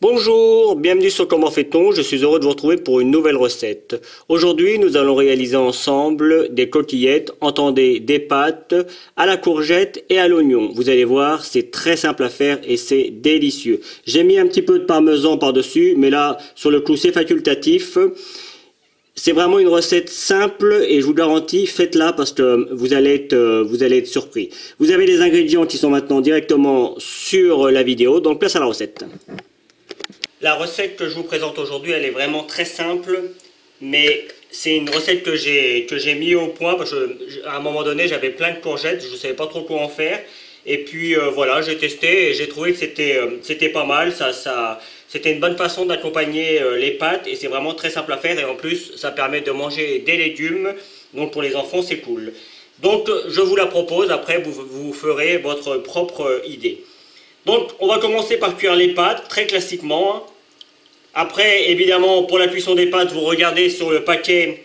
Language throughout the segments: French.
Bonjour, bienvenue sur Comment fait-on, je suis heureux de vous retrouver pour une nouvelle recette. Aujourd'hui, nous allons réaliser ensemble des coquillettes, entendez des pâtes à la courgette et à l'oignon. Vous allez voir, c'est très simple à faire et c'est délicieux. J'ai mis un petit peu de parmesan par-dessus, mais là, sur le clou, c'est facultatif. C'est vraiment une recette simple et je vous garantis, faites-la parce que vous allez être surpris. Vous avez les ingrédients qui sont maintenant directement sur la vidéo, donc place à la recette. La recette que je vous présente aujourd'hui, elle est vraiment très simple, mais c'est une recette que j'ai mis au point parce qu'à un moment donné, j'avais plein de courgettes, je ne savais pas trop quoi en faire. Et puis voilà, j'ai testé et j'ai trouvé que c'était pas mal, c'était une bonne façon d'accompagner les pâtes et c'est vraiment très simple à faire et en plus, ça permet de manger des légumes, donc pour les enfants, c'est cool. Donc je vous la propose, après vous ferez votre propre idée. Donc on va commencer par cuire les pâtes, très classiquement. Après, évidemment, pour la cuisson des pâtes, vous regardez sur le paquet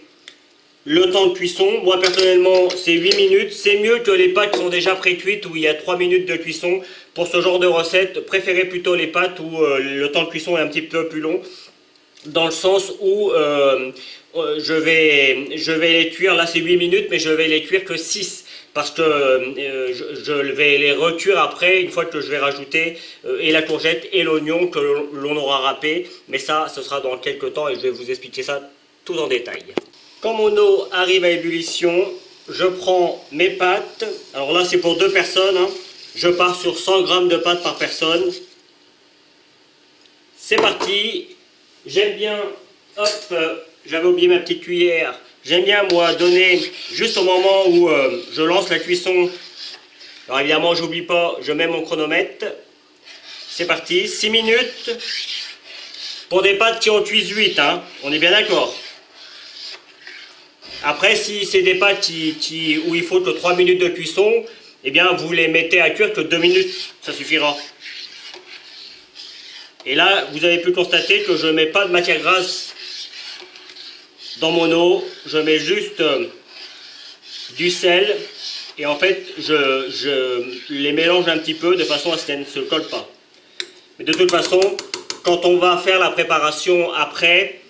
le temps de cuisson. Moi, personnellement, c'est 8 minutes. C'est mieux que les pâtes qui sont déjà pré-cuites, où il y a 3 minutes de cuisson. Pour ce genre de recette, préférez plutôt les pâtes où le temps de cuisson est un petit peu plus long. Dans le sens où je vais les cuire, là c'est 8 minutes, mais je vais les cuire que 6. Parce que je vais les recuire après, une fois que je vais rajouter et la courgette et l'oignon que l'on aura râpé. Mais ça, ce sera dans quelques temps et je vais vous expliquer ça tout en détail. Quand mon eau arrive à ébullition, je prends mes pâtes. Alors là, c'est pour 2 personnes. Hein. Je pars sur 100 g de pâtes par personne. C'est parti. J'aime bien, hop, j'avais oublié ma petite cuillère. J'aime bien, moi, donner juste au moment où je lance la cuisson. Alors évidemment, j'oublie pas, je mets mon chronomètre. C'est parti, 6 minutes. Pour des pâtes qui ont cuit 8, hein, on est bien d'accord. Après, si c'est des pâtes où il faut que 3 minutes de cuisson, eh bien, vous les mettez à cuire que 2 minutes, ça suffira. Et là, vous avez pu constater que je ne mets pas de matière grasse dans mon eau, je mets juste du sel et en fait je les mélange un petit peu de façon à ce qu'elles ne se collent pas. Mais de toute façon, quand on va faire la préparation après,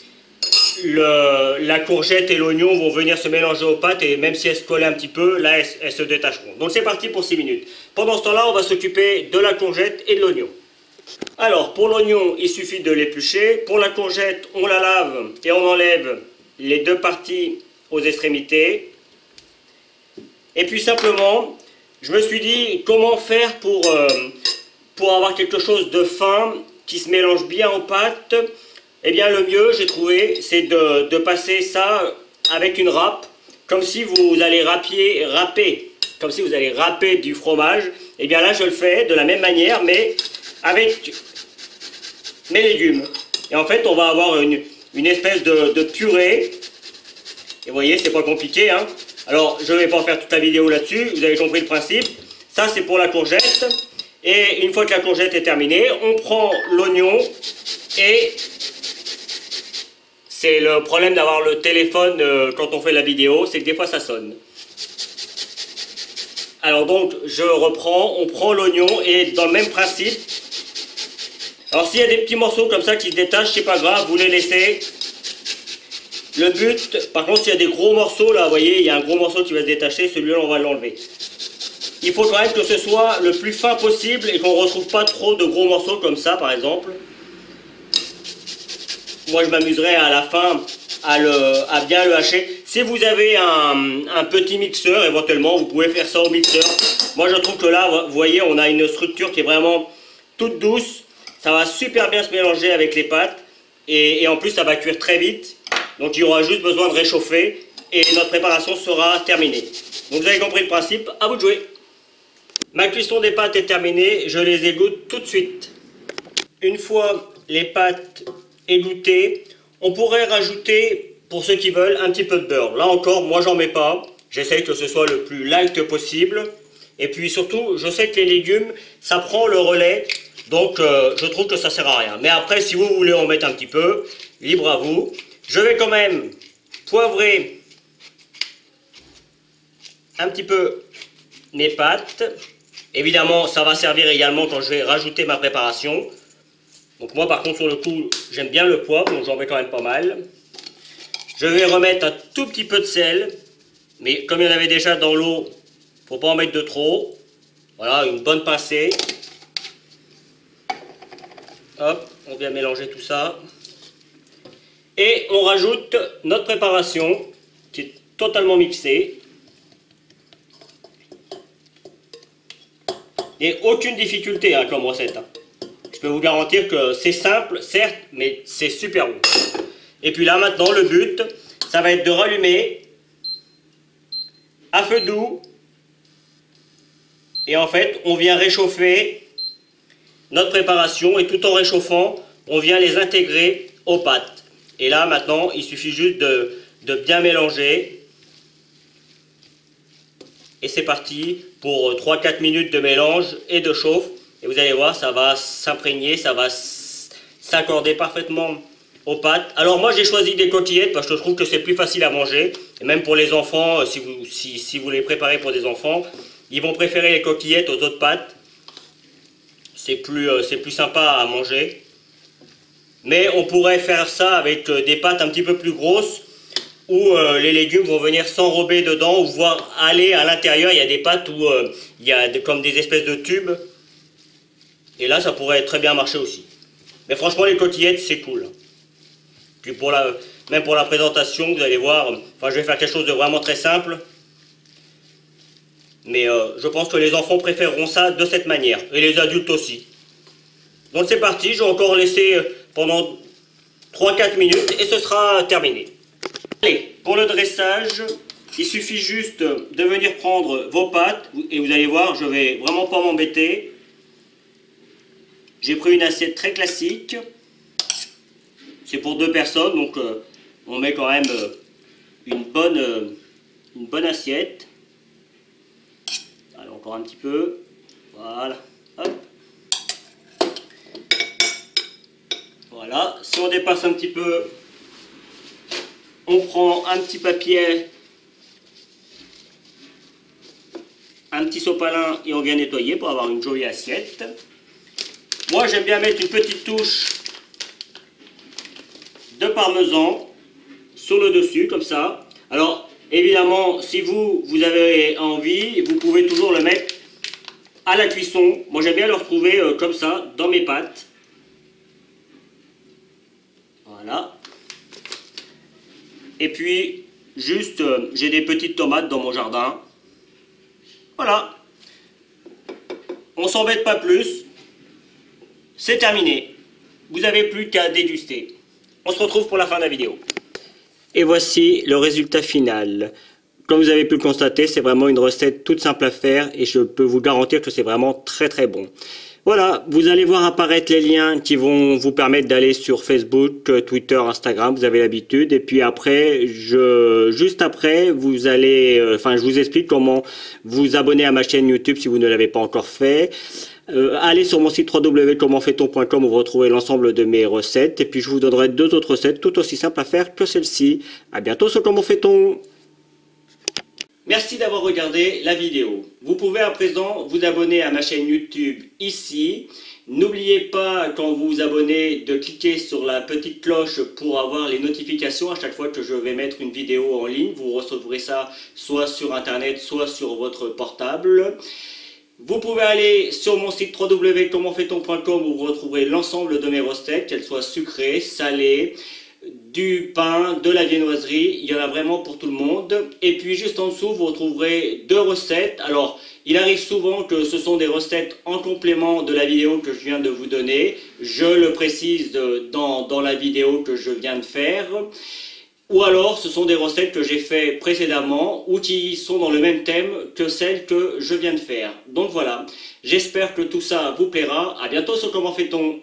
la courgette et l'oignon vont venir se mélanger aux pâtes et même si elles se collent un petit peu, là elles se détacheront. Donc c'est parti pour 6 minutes. Pendant ce temps-là, on va s'occuper de la courgette et de l'oignon. Alors pour l'oignon, il suffit de l'éplucher. Pour la courgette, on la lave et on enlève les 2 parties aux extrémités. Et puis simplement, je me suis dit comment faire pour avoir quelque chose de fin qui se mélange bien aux pâtes. Eh bien le mieux, j'ai trouvé, c'est de passer ça avec une râpe, comme si vous allez râper, comme si vous allez râper du fromage. Eh bien là, je le fais de la même manière, mais avec mes légumes. Et en fait, on va avoir une espèce de purée. Et vous voyez, c'est pas compliqué. Hein. Alors, je ne vais pas faire toute la vidéo là-dessus. Vous avez compris le principe. Ça, c'est pour la courgette. Et une fois que la courgette est terminée, on prend l'oignon. Et c'est le problème d'avoir le téléphone quand on fait la vidéo, c'est que des fois ça sonne. Alors donc, je reprends, on prend l'oignon et dans le même principe. Alors s'il y a des petits morceaux comme ça qui se détachent, c'est pas grave, vous les laissez. Le but, par contre s'il y a des gros morceaux là, vous voyez, il y a un gros morceau qui va se détacher, celui-là on va l'enlever. Il faut quand même que ce soit le plus fin possible et qu'on ne retrouve pas trop de gros morceaux comme ça par exemple. Moi je m'amuserai à la fin à bien le hacher. Si vous avez un petit mixeur, éventuellement vous pouvez faire ça au mixeur. Moi je trouve que là, vous voyez, on a une structure qui est vraiment toute douce. Ça va super bien se mélanger avec les pâtes et en plus ça va cuire très vite. Donc il y aura juste besoin de réchauffer et notre préparation sera terminée. Donc vous avez compris le principe, à vous de jouer. Ma cuisson des pâtes est terminée, je les égoutte tout de suite. Une fois les pâtes égouttées, on pourrait rajouter, pour ceux qui veulent, un petit peu de beurre. Là encore, moi j'en mets pas, j'essaye que ce soit le plus light possible. Et puis surtout, je sais que les légumes, ça prend le relais. Donc je trouve que ça sert à rien. Mais après, si vous voulez en mettre un petit peu, libre à vous. Je vais quand même poivrer un petit peu mes pâtes. Évidemment, ça va servir également quand je vais rajouter ma préparation. Donc moi par contre sur le coup j'aime bien le poivre, donc j'en mets quand même pas mal. Je vais remettre un tout petit peu de sel, mais comme il y en avait déjà dans l'eau, faut pas en mettre de trop. Voilà, une bonne pincée. Hop, on vient mélanger tout ça. Et on rajoute notre préparation qui est totalement mixée. Et aucune difficulté hein, comme recette. Hein. Je peux vous garantir que c'est simple, certes, mais c'est super bon. Et puis là maintenant le but, ça va être de rallumer à feu doux. Et en fait, on vient réchauffer notre préparation et tout en réchauffant, on vient les intégrer aux pâtes. Et là maintenant, il suffit juste de bien mélanger. Et c'est parti pour 3-4 minutes de mélange et de chauffe. Et vous allez voir, ça va s'imprégner, ça va s'accorder parfaitement aux pâtes. Alors moi j'ai choisi des coquillettes parce que je trouve que c'est plus facile à manger. Et même pour les enfants, si vous les préparez pour des enfants, ils vont préférer les coquillettes aux autres pâtes. C'est plus sympa à manger. Mais on pourrait faire ça avec des pâtes un petit peu plus grosses où les légumes vont venir s'enrober dedans ou voire aller à l'intérieur. Il y a des pâtes où il y a comme des espèces de tubes. Et là, ça pourrait très bien marcher aussi. Mais franchement, les coquillettes, c'est cool. Puis même pour la présentation, vous allez voir, enfin, je vais faire quelque chose de vraiment très simple. Mais je pense que les enfants préféreront ça de cette manière. Et les adultes aussi. Donc c'est parti, je vais encore laisser pendant 3-4 minutes et ce sera terminé. Allez, pour le dressage, il suffit juste de venir prendre vos pâtes. Et vous allez voir, je vais vraiment pas m'embêter. J'ai pris une assiette très classique. C'est pour 2 personnes, donc on met quand même une bonne assiette. Allez, encore un petit peu. Voilà. Hop. Voilà. Si on dépasse un petit peu, on prend un petit papier, un petit sopalin et on vient nettoyer pour avoir une jolie assiette. Moi, j'aime bien mettre une petite touche de parmesan sur le dessus, comme ça. Alors, évidemment, si vous avez envie, vous pouvez toujours le mettre à la cuisson. Moi, j'aime bien le retrouver comme ça, dans mes pâtes. Voilà. Et puis, juste, j'ai des petites tomates dans mon jardin. Voilà. On s'embête pas plus. C'est terminé. Vous n'avez plus qu'à déguster. On se retrouve pour la fin de la vidéo. Et voici le résultat final. Comme vous avez pu le constater, c'est vraiment une recette toute simple à faire et je peux vous garantir que c'est vraiment très très bon. Voilà, vous allez voir apparaître les liens qui vont vous permettre d'aller sur Facebook, Twitter, Instagram, vous avez l'habitude. Et puis après, juste après, je vous explique comment vous abonner à ma chaîne YouTube si vous ne l'avez pas encore fait. Allez sur mon site www.commentfaiton.com où vous retrouvez l'ensemble de mes recettes. Et puis je vous donnerai 2 autres recettes tout aussi simples à faire que celle-ci. À bientôt sur Comment fait-on. Merci d'avoir regardé la vidéo. Vous pouvez à présent vous abonner à ma chaîne YouTube ici. N'oubliez pas quand vous vous abonnez de cliquer sur la petite cloche pour avoir les notifications à chaque fois que je vais mettre une vidéo en ligne. Vous recevrez ça soit sur internet, soit sur votre portable. Vous pouvez aller sur mon site www.commentfaiton.com où vous retrouverez l'ensemble de mes recettes, qu'elles soient sucrées, salées, du pain, de la viennoiserie, il y en a vraiment pour tout le monde. Et puis juste en dessous, vous retrouverez 2 recettes. Alors, il arrive souvent que ce sont des recettes en complément de la vidéo que je viens de vous donner. Je le précise dans la vidéo que je viens de faire. Ou alors, ce sont des recettes que j'ai fait précédemment ou qui sont dans le même thème que celles que je viens de faire. Donc voilà, j'espère que tout ça vous plaira. À bientôt sur Comment fait-on.